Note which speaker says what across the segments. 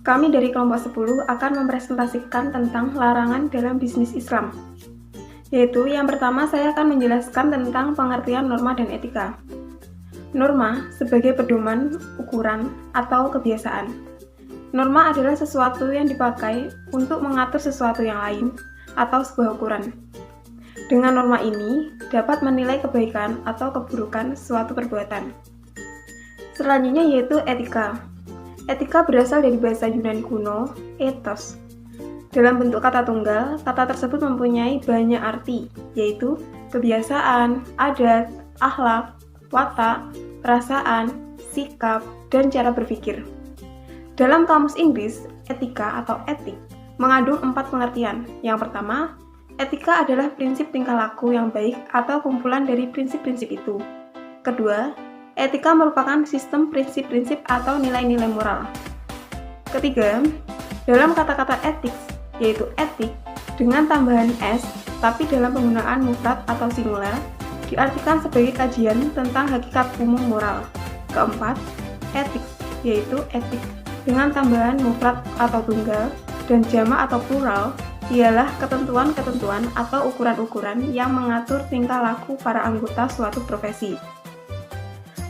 Speaker 1: Kami dari kelompok 10 akan mempresentasikan tentang larangan dalam bisnis Islam. Yaitu yang pertama saya akan menjelaskan tentang pengertian norma dan etika. Norma sebagai pedoman, ukuran, atau kebiasaan. Norma adalah sesuatu yang dipakai untuk mengatur sesuatu yang lain atau sebuah ukuran. Dengan norma ini, dapat menilai kebaikan atau keburukan suatu perbuatan. Selanjutnya yaitu etika. Etika berasal dari bahasa Yunani kuno, ethos. Dalam bentuk kata tunggal, kata tersebut mempunyai banyak arti, yaitu kebiasaan, adat, akhlak, watak, perasaan, sikap, dan cara berpikir. Dalam kamus Inggris, etika atau etik mengandung 4 pengertian. Yang pertama, etika adalah prinsip tingkah laku yang baik atau kumpulan dari prinsip-prinsip itu. Kedua, etika merupakan sistem prinsip-prinsip atau nilai-nilai moral. Ketiga, dalam kata-kata etik, yaitu etik, dengan tambahan s, tapi dalam penggunaan mufrad atau singular, diartikan sebagai kajian tentang hakikat umum moral. Keempat, etik, yaitu etik, dengan tambahan mufrad atau tunggal, dan jamak atau plural, ialah ketentuan-ketentuan atau ukuran-ukuran yang mengatur tingkah laku para anggota suatu profesi.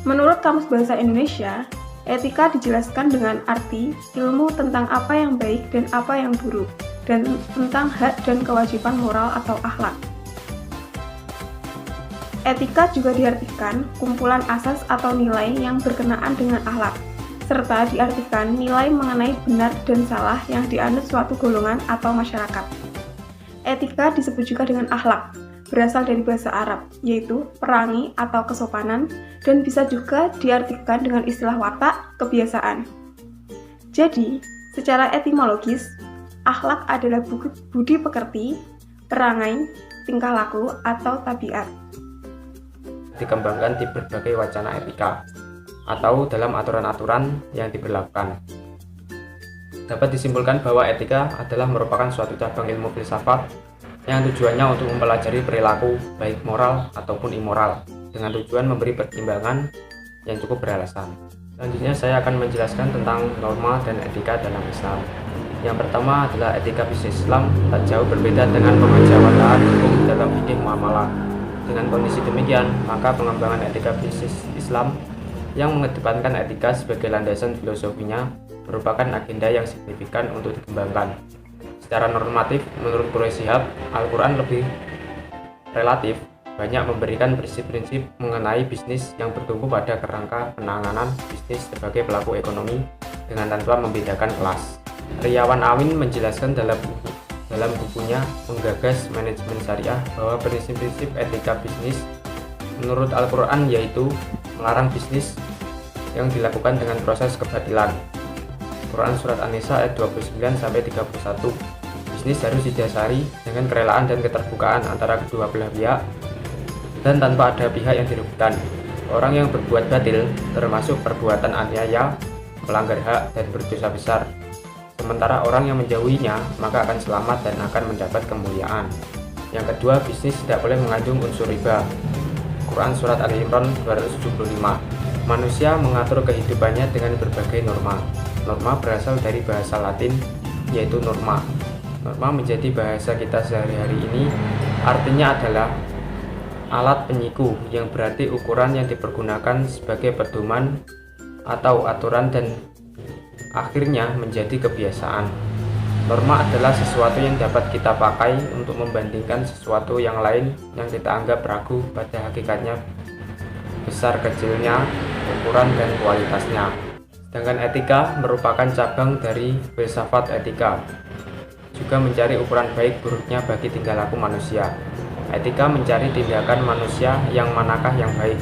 Speaker 1: Menurut Kamus Bahasa Indonesia, etika dijelaskan dengan arti ilmu tentang apa yang baik dan apa yang buruk, dan tentang hak dan kewajiban moral atau akhlak. Etika juga diartikan kumpulan asas atau nilai yang berkenaan dengan akhlak, serta diartikan nilai mengenai benar dan salah yang dianut suatu golongan atau masyarakat. Etika disebut juga dengan akhlak, berasal dari bahasa Arab, yaitu perangi atau kesopanan, dan bisa juga diartikan dengan istilah watak, kebiasaan. Jadi, secara etimologis, akhlak adalah budi pekerti, perangai, tingkah laku, atau tabiat.
Speaker 2: Dikembangkan di berbagai wacana etika atau dalam aturan-aturan yang diberlakukan. Dapat disimpulkan bahwa etika adalah merupakan suatu cabang ilmu filsafat yang tujuannya untuk mempelajari perilaku baik moral ataupun immoral dengan tujuan memberi pertimbangan yang cukup beralasan. Selanjutnya saya akan menjelaskan tentang norma dan etika dalam Islam. Yang pertama adalah etika bisnis Islam, tak jauh berbeda dengan pemajawataan hukum dalam fikih muamalah. Dengan kondisi demikian, maka pengembangan etika bisnis Islam yang mengedepankan etika sebagai landasan filosofinya merupakan agenda yang signifikan untuk dikembangkan. Secara normatif, menurut Quraisy Shihab, Al-Quran lebih relatif banyak memberikan prinsip-prinsip mengenai bisnis yang bertumpu pada kerangka penanganan bisnis sebagai pelaku ekonomi dengan tanpa membedakan kelas. Riawan Amin menjelaskan dalam bukunya Menggagas Manajemen Syariah bahwa prinsip-prinsip etika bisnis menurut Al-Quran yaitu melarang bisnis yang dilakukan dengan proses kebatilan. Quran Surat An-Nisa ayat 29-31. Bisnis harus didasari dengan kerelaan dan keterbukaan antara kedua belah pihak dan tanpa ada pihak yang dirugikan. Orang yang berbuat batil termasuk perbuatan aniaya, melanggar hak, dan berdosa besar. Sementara orang yang menjauhinya maka akan selamat dan akan mendapat kemuliaan. Yang kedua, bisnis tidak boleh mengandung unsur riba. Quran Surat Ali Imran 275. Manusia mengatur kehidupannya dengan berbagai norma. Norma berasal dari bahasa Latin, yaitu norma. Norma menjadi bahasa kita sehari-hari ini, artinya adalah alat penyiku yang berarti ukuran yang dipergunakan sebagai pedoman atau aturan dan akhirnya menjadi kebiasaan. Norma adalah sesuatu yang dapat kita pakai untuk membandingkan sesuatu yang lain yang kita anggap ragu pada hakikatnya, besar kecilnya, ukuran dan kualitasnya. Sedangkan etika merupakan cabang dari filsafat etika, juga mencari ukuran baik buruknya bagi tingkah laku manusia. Etika mencari tindakan manusia yang manakah yang baik.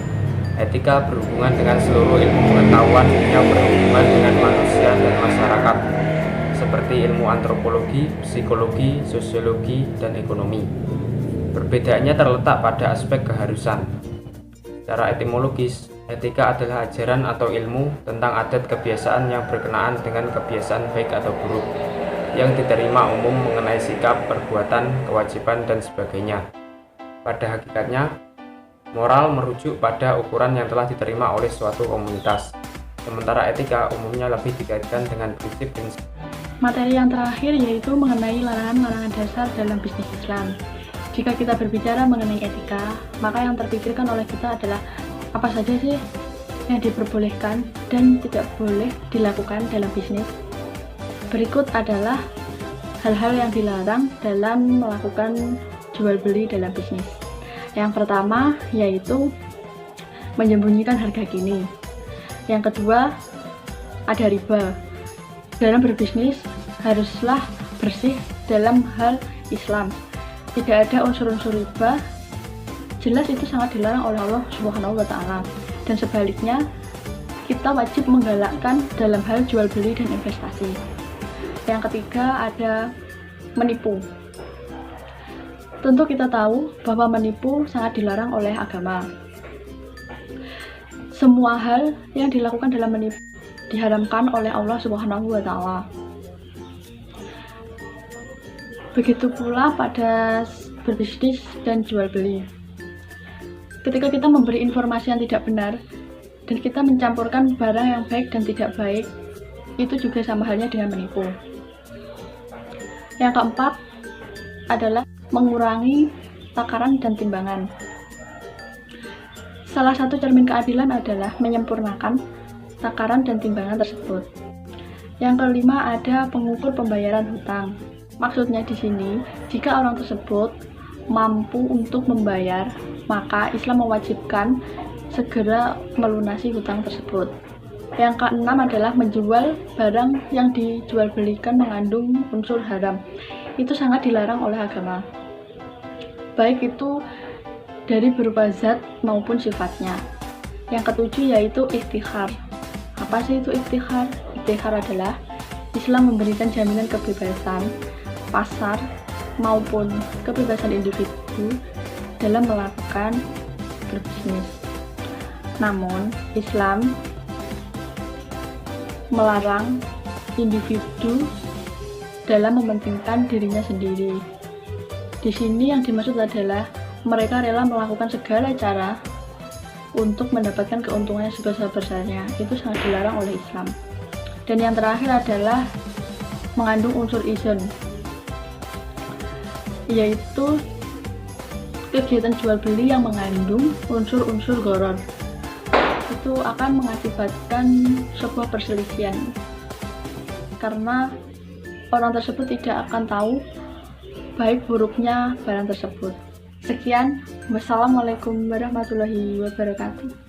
Speaker 2: Etika berhubungan dengan seluruh ilmu pengetahuan yang berhubungan dengan manusia dan masyarakat, seperti ilmu antropologi, psikologi, sosiologi, dan ekonomi. Perbedaannya terletak pada aspek keharusan. Secara etimologis, etika adalah ajaran atau ilmu tentang adat kebiasaan yang berkenaan dengan kebiasaan baik atau buruk, yang diterima umum mengenai sikap, perbuatan, kewajiban, dan sebagainya. Pada hakikatnya, moral merujuk pada ukuran yang telah diterima oleh suatu komunitas. sementara etika umumnya lebih dikaitkan dengan prinsip-prinsip.
Speaker 3: Materi yang terakhir yaitu mengenai larangan-larangan dasar dalam bisnis Islam. Jika kita berbicara mengenai etika, maka yang terpikirkan oleh kita adalah apa saja sih yang diperbolehkan dan tidak boleh dilakukan dalam bisnis. Berikut adalah hal-hal yang dilarang dalam melakukan jual beli dalam bisnis. Yang pertama yaitu menyembunyikan harga kini. Yang kedua ada riba. Dalam berbisnis haruslah bersih dalam hal Islam. Tidak ada unsur-unsur riba. Jelas itu sangat dilarang oleh Allah Subhanahu wa Ta'ala. Dan sebaliknya, kita wajib menggalakkan dalam hal jual beli dan investasi. Yang ketiga ada menipu. Tentu kita tahu bahwa menipu sangat dilarang oleh agama. Semua hal yang dilakukan dalam menipu diharamkan oleh Allah Subhanahu wa Ta'ala. Begitu pula pada berbisnis dan jual beli. Ketika kita memberi informasi yang tidak benar dan kita mencampurkan barang yang baik dan tidak baik, itu juga sama halnya dengan menipu. Yang keempat adalah mengurangi takaran dan timbangan. Salah satu cermin keadilan adalah menyempurnakan takaran dan timbangan tersebut. Yang kelima ada pengukur pembayaran hutang. Maksudnya di sini, jika orang tersebut mampu untuk membayar, maka Islam mewajibkan segera melunasi hutang tersebut. Yang keenam adalah menjual barang yang dijual belikan mengandung unsur haram. Itu sangat dilarang oleh agama. Baik itu dari berupa zat maupun sifatnya. Yang ketujuh yaitu ikhtikhar. Apa sih itu ikhtikhar? Ikhtikhar adalah Islam memberikan jaminan kebebasan pasar maupun kebebasan individu dalam melakukan berbisnis. Namun, Islam melarang individu dalam mementingkan dirinya sendiri. Di sini yang dimaksud adalah mereka rela melakukan segala cara untuk mendapatkan keuntungan yang sebesar-besarnya. Itu sangat dilarang oleh Islam. Dan yang terakhir adalah mengandung unsur izin, yaitu kegiatan jual beli yang mengandung unsur-unsur gharar. Itu akan mengakibatkan sebuah perselisihan karena orang tersebut tidak akan tahu baik buruknya barang tersebut. Sekian, wassalamualaikum warahmatullahi wabarakatuh.